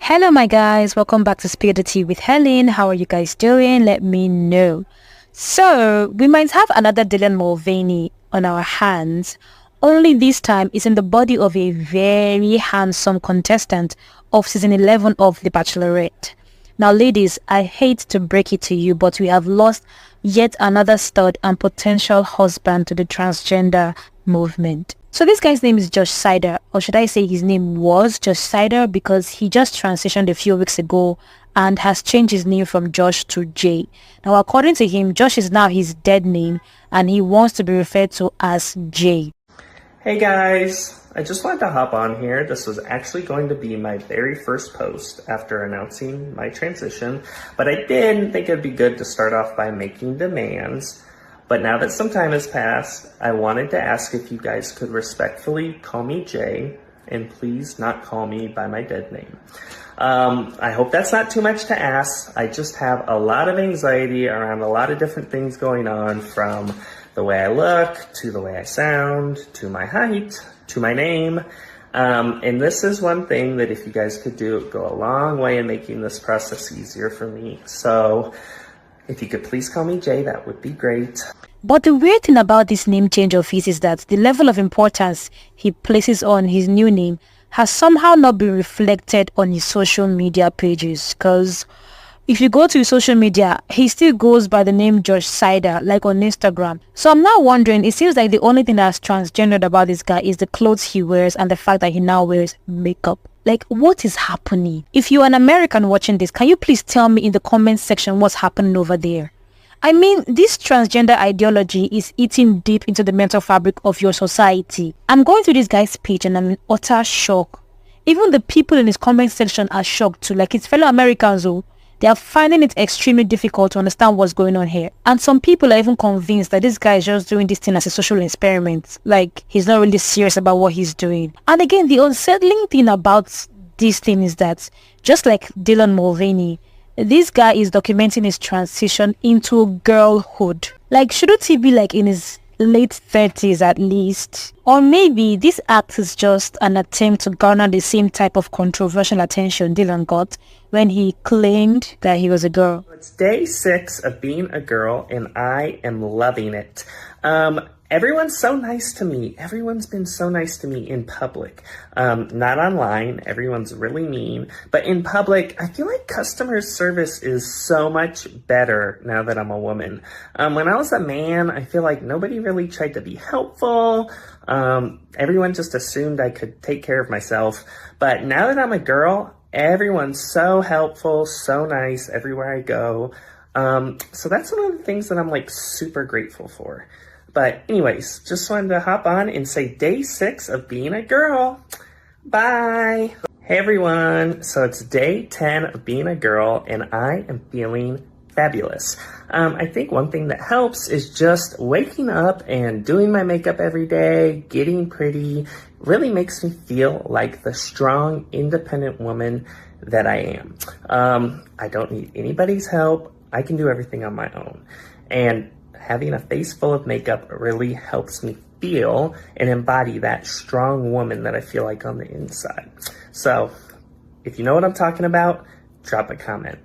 Hello my guys, welcome back to Spill the Tea with Helen. How are you guys doing? Let me know. So, we might have another Dylan Mulvaney on our hands, only this time it's in the body of a very handsome contestant of season 11 of The Bachelorette. Now ladies, I hate to break it to you, but we have lost yet another stud and potential husband to the transgender movement. So this guy's name is Josh Seider, or should I say his name was Josh Seider, because he just transitioned a few weeks ago and has changed his name from Josh to Jay. Now according to him, Josh is now his dead name and he wants to be referred to as Jay. Hey guys, I just wanted to hop on here. This was actually going to be my very first post after announcing my transition, but I did think it'd be good to start off by making demands. But now that some time has passed, I wanted to ask if you guys could respectfully call me Jay and please not call me by my dead name. I hope that's not too much to ask. I just have a lot of anxiety around a lot of different things going on, from the way I look, to the way I sound, to my height, to my name. And this is one thing that if you guys could do, it would go a long way in making this process easier for me. So if you could please call me Jay, that would be great. But the weird thing about this name change of his is that the level of importance he places on his new name has somehow not been reflected on his social media pages. Because if you go to his social media, he still goes by the name Josh Seider, like on Instagram. So I'm now wondering, it seems like the only thing that's transgendered about this guy is the clothes he wears and the fact that he now wears makeup. Like, what is happening? If you're an American watching this, can you please tell me in the comment section what's happening over there? I mean, this transgender ideology is eating deep into the mental fabric of your society. I'm going through this guy's page and I'm in utter shock. Even the people in his comment section are shocked too, like his fellow Americans who they are finding it extremely difficult to understand what's going on here. And some people are even convinced that this guy is just doing this thing as a social experiment. Like, he's not really serious about what he's doing. And again, the unsettling thing about this thing is that, just like Dylan Mulvaney, this guy is documenting his transition into girlhood. Like, shouldn't he be like in his late 30s at least? Or maybe this act is just an attempt to garner the same type of controversial attention Dylan got when he claimed that he was a girl. It's day 6 of being a girl and I am loving it. Everyone's so nice to me. Everyone's been so nice to me in public. Not online. Everyone's really mean. But in public, I feel like customer service is so much better now that I'm a woman. When I was a man, I feel like nobody really tried to be helpful. Everyone just assumed I could take care of myself. But now that I'm a girl, everyone's so helpful, so nice everywhere I go. So that's one of the things that I'm like super grateful for. But anyways, just wanted to hop on and say day 6 of being a girl. Bye. Hey everyone. So it's day 10 of being a girl and I am feeling fabulous. I think one thing that helps is just waking up and doing my makeup every day, getting pretty, really makes me feel like the strong, independent woman that I am. I don't need anybody's help. I can do everything on my own. And having a face full of makeup really helps me feel and embody that strong woman that I feel like on the inside. So if you know what I'm talking about, drop a comment.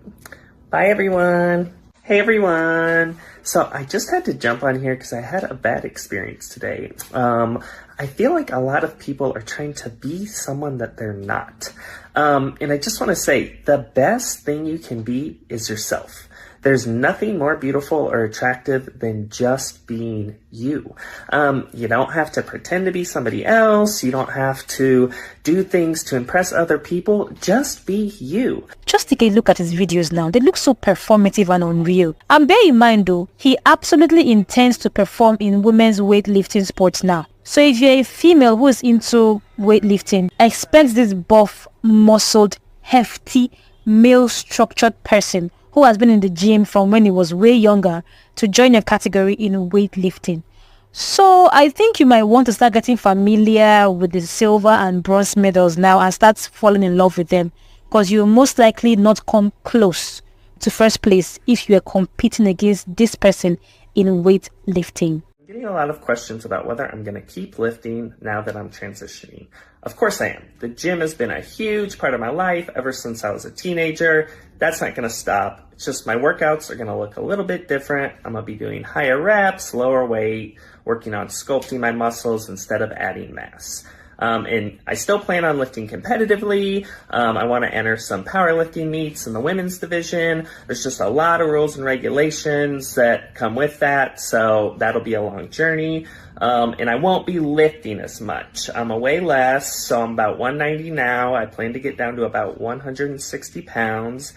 Bye everyone. Hey everyone. So I just had to jump on here because I had a bad experience today. I feel like a lot of people are trying to be someone that they're not. And I just want to say the best thing you can be is yourself. There's nothing more beautiful or attractive than just being you. You don't have to pretend to be somebody else. You don't have to do things to impress other people. Just be you. Just take a look at his videos now. They look so performative and unreal. And bear in mind though, he absolutely intends to perform in women's weightlifting sports now. So if you're a female who is into weightlifting, expect this buff, muscled, hefty, male-structured person who has been in the gym from when he was way younger to join your category in weightlifting. So I think you might want to start getting familiar with the silver and bronze medals now and start falling in love with them, because you'll most likely not come close to first place if you are competing against this person in weightlifting. Getting a lot of questions about whether I'm going to keep lifting now that I'm transitioning. Of course I am. The gym has been a huge part of my life ever since I was a teenager. That's not going to stop. It's just my workouts are going to look a little bit different. I'm going to be doing higher reps, lower weight, working on sculpting my muscles instead of adding mass. And I still plan on lifting competitively. I want to enter some powerlifting meets in the women's division. There's just a lot of rules and regulations that come with that, so that'll be a long journey. And I won't be lifting as much. I'm a way less, so I'm about 190 now. I plan to get down to about 160 pounds.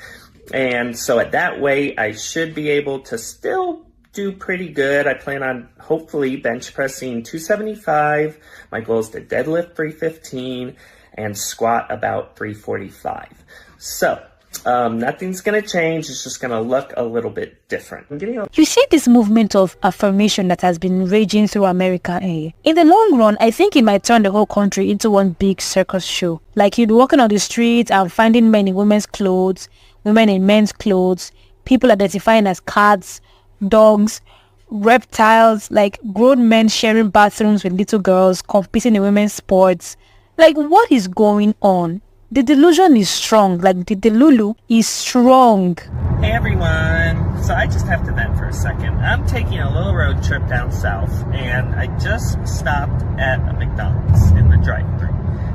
And so at that weight, I should be able to still do pretty good. I plan on hopefully bench pressing 275. My goal is to deadlift 315 and squat about 345. So nothing's going to change. It's just going to look a little bit different. You see this movement of affirmation that has been raging through America, eh? In the long run, I think it might turn the whole country into one big circus show. Like you'd walking on the streets and finding men in women's clothes, women in men's clothes, people identifying as cats, dogs, reptiles, like grown men sharing bathrooms with little girls, competing in women's sports. Like, what is going on? The delusion is strong. Like, the delulu is strong. Hey everyone, so I just have to vent for a second. I'm taking a little road trip down south, and I just stopped at a McDonald's in the drive-thru.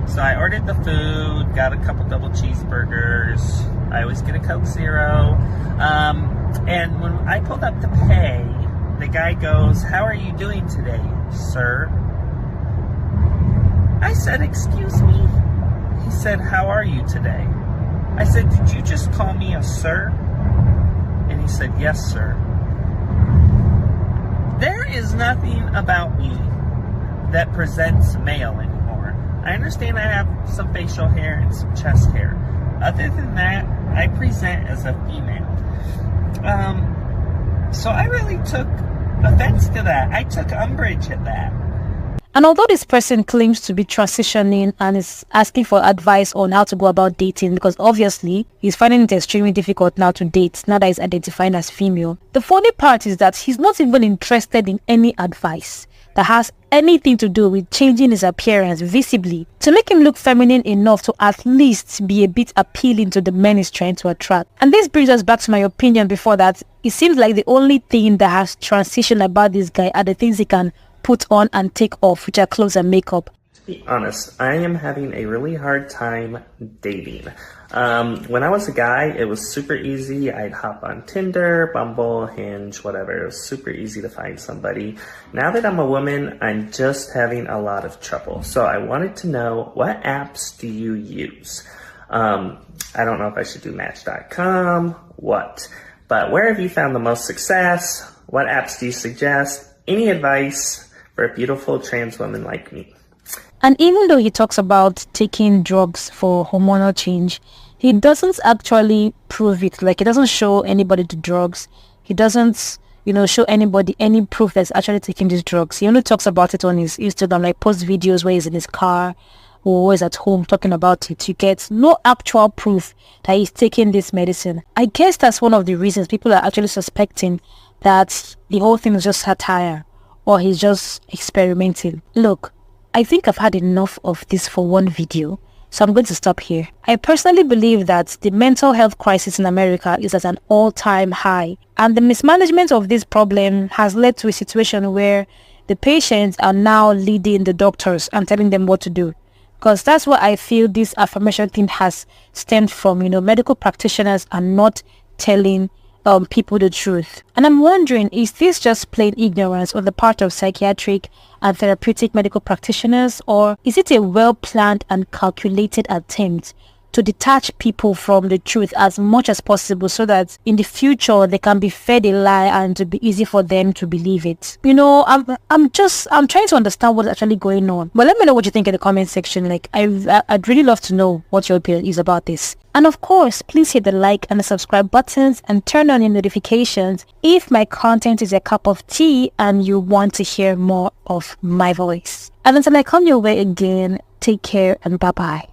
So I ordered the food, got a couple double cheeseburgers. I always get a Coke Zero. And when I pulled up to pay, the guy goes, "How are you doing today, sir?" I said, "Excuse me?" He said, "How are you today?" I said, "Did you just call me a sir?" And he said, "Yes, sir." There is nothing about me that presents male anymore. I understand I have some facial hair and some chest hair. Other than that, I present as a female. So I really took offense to that. I took umbrage at that. And although this person claims to be transitioning and is asking for advice on how to go about dating, because obviously he's finding it extremely difficult now to date, now that he's identifying as female, the funny part is that he's not even interested in any advice that has anything to do with changing his appearance visibly to make him look feminine enough to at least be a bit appealing to the men he's trying to attract. And this brings us back to my opinion before that. It seems like the only thing that has transitioned about this guy are the things he can put on and take off, which are clothes and makeup. To be honest, I am having a really hard time dating. When I was a guy, it was super easy. I'd hop on Tinder, Bumble, Hinge, whatever. It was super easy to find somebody. Now that I'm a woman, I'm just having a lot of trouble. So I wanted to know, what apps do you use? I don't know if I should do Match.com, but where have you found the most success? What apps do you suggest? Any advice for a beautiful trans woman like me? And even though he talks about taking drugs for hormonal change, he doesn't actually prove it. Like, he doesn't show anybody the drugs. He doesn't, show anybody any proof that's actually taking these drugs. He only talks about it on his Instagram, like post videos where he's in his car or he's at home talking about it. You get no actual proof that he's taking this medicine. I guess that's one of the reasons people are actually suspecting that the whole thing is just satire or he's just experimenting. Look, I think I've had enough of this for one video, so I'm going to stop here. I personally believe that the mental health crisis in America is at an all-time high, and the mismanagement of this problem has led to a situation where the patients are now leading the doctors and telling them what to do. Because that's what I feel this affirmation thing has stemmed from. Medical practitioners are not telling people the truth. And I'm wondering, is this just plain ignorance on the part of psychiatric and therapeutic medical practitioners, or is it a well-planned and calculated attempt to detach people from the truth as much as possible so that in the future they can be fed a lie and to be easy for them to believe it? I'm trying to understand what's actually going on. But let me know what you think in the comment section. Like, I'd really love to know what your opinion is about this. And of course, please hit the like and the subscribe buttons and turn on your notifications if my content is a cup of tea and you want to hear more of my voice. And until I come your way again, take care and bye-bye.